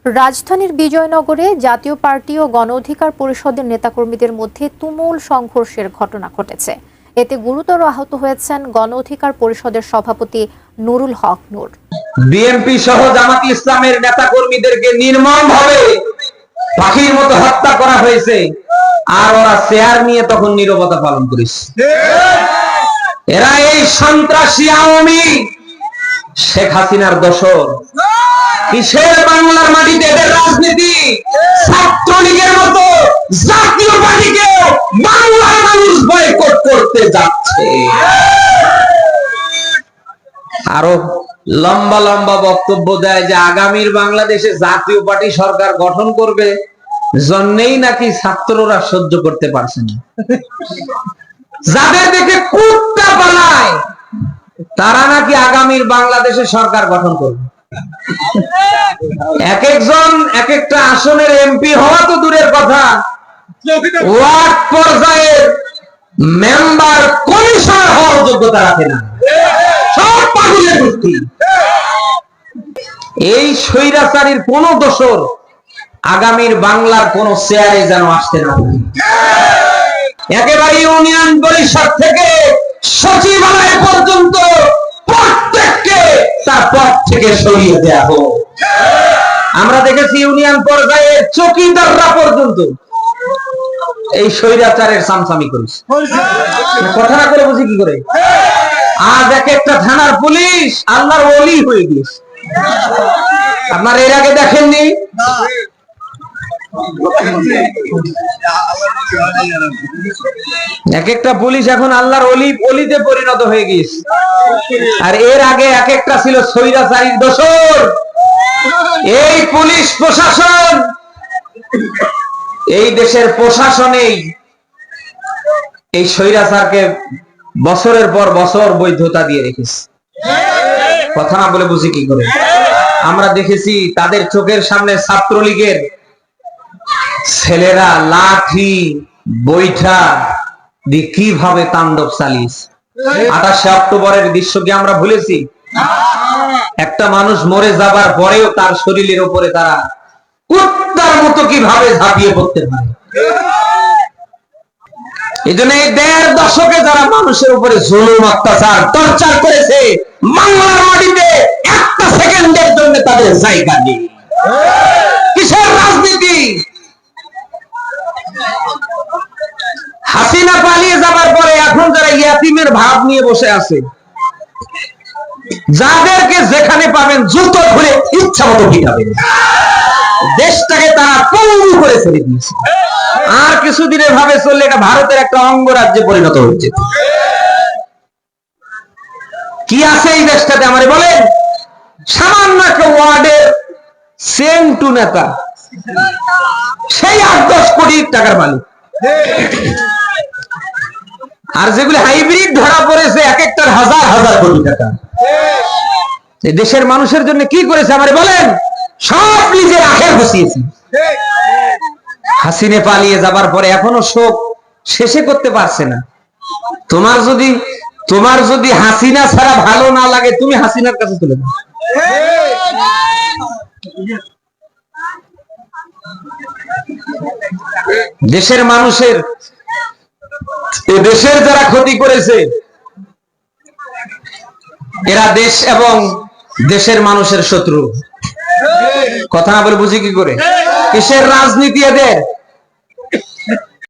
রাজধানীর বিজয়নগরে জাতীয় পার্টি ও গণ অধিকার পরিষদের নেতাকর্মীদের মধ্যে তুমুল সংঘর্ষের ঘটনা ঘটেছে। এতে গুরুতর আহত হয়েছেন গণ অধিকার পরিষদের সভাপতি নুরুল হক নূর। বিএনপি সহ জামাত ইসলামের নেতাকর্মীদেরকে নির্মমভাবে পাখির মতো হত্যা করা হয়েছে, আর ওরা চেয়ার নিয়ে তখন নীরবতা পালন করেছে। এরা এই সন্ত্রাসী আওয়ামী শেখ হাসিনার দোসর। কিসের বাংলার মাটিতে এদের রাজনীতি? ছাত্রলীগের মতো জাতীয় পার্টিকে বাংলার মানুষ বয়কট করতে যাচ্ছে। আরো লম্বা লম্বা বক্তব্য দেয় যে আগামীর বাংলাদেশে জাতীয় পার্টি সরকার গঠন করবে, জন্যই নাকি ছাত্ররা সহ্য করতে পারছে না। যাদের দেখে কুত্তা পালায় তারা নাকি আগামীর বাংলাদেশে সরকার গঠন করবে। এক একজন এক একটা আসনের এমপি হওয়া তো দূরের কথা, ওয়ার্ড পর্যায়ের মেম্বার কমিশনার হওয়ার যোগ্যতা রাখে না। সব পাগলের গোষ্ঠী। এই স্বৈরাচারীর কোন দোসর আগামীর বাংলার কোন চেয়ারে যেন আসতে না পারে। একেবারে ইউনিয়ন পরিষদ থেকে সচিবালয় পর্যন্ত প্রত্যেককে তার পদ থেকে সরিয়ে দেয়া হোক। আমরা দেখেছি ইউনিয়ন পর্যায়ের চৌকিদাররা পর্যন্ত এই স্বৈরাচারের সামসামি করেছে। কথা না করে বুঝি কি করে? আজ এক একটা থানার পুলিশ আল্লাহর ওলি হয়ে গিয়েছে। আপনার এর আগে দেখেননি? এক একটা পুলিশ এখন আল্লাহর ওলিতে পরিণত হয়ে গিয়েছে। আর এর আগে এক একটা ছিল স্বৈরাচারীর দোসর। এই পুলিশ প্রশাসন, এই দেশের প্রশাসনেই এই স্বৈরাচারকে বছরের পর বছর বৈধতা দিয়ে রেখেছে। কথা না বলে বুঝি কি করে? আমরা দেখেছি তাদের চোখের সামনে ছাত্রলীগের ছেলেরা লাঠি বৈঠা দিয়ে কিভাবে তাণ্ডব চালিয়েছে। 28 অক্টোবরের দৃশ্য কি আমরা ভুলেছি? একটা মানুষ মরে যাবার পরেও তার শরীরের উপরে তারা কুত্তার মতো কিভাবে ঝাঁপিয়ে পড়তে পারে। এই জন্য এই 1.5 দশকে যারা মানুষের উপরে জুলুম অত্যাচার টর্চার করেছে, বাংলার মাটিতে একটা সেকেন্ডের জন্য তাদের জায়গা নেই। কিসের রাজনীতি? হাসিনা পালিয়ে যাবার পরে এখন যারা ইয়াতিমের ভাব নিয়ে বসে আছে, যাদেরকে যেখানে পাবেন জুতো ধরে ইচ্ছা মতো পিটাবেন। দেশটাকে তারা পঙ্গু করে ফেলে দিয়েছে। আর কিছুদিনের ভাবে চললে এটা ভারতের একটা অঙ্গরাজ্যে পরিণত হচ্ছে। কি আছে এই দেশটাতে আমারে বলেন? সামান্য একটা ওয়ার্ডের সেন্টু নেতা, সেই 8-10 কোটি টাকার মালিক। আর যেগুলি হাইব্রিড ধরা পড়েছে এক একটার হাজার হাজার কোটি টাকা। দেশের মানুষের জন্য কি করেছে আমারে বলেন? সব নিজের আখের বসিয়েছে। হাসিনা পালিয়ে যাবার পরে এখনো শোক শেষে করতে পারছে না। তোমার যদি হাসিনা ছাড়া ভালো না লাগে, তুমি হাসিনার কাছে চলে যাও। দেশের মানুষের, দেশের যারা ক্ষতি করেছে, এরা দেশ এবং দেশের মানুষের শত্রু। কথা না বলে বুঝি কি করে? কিসের রাজনীতি এদের?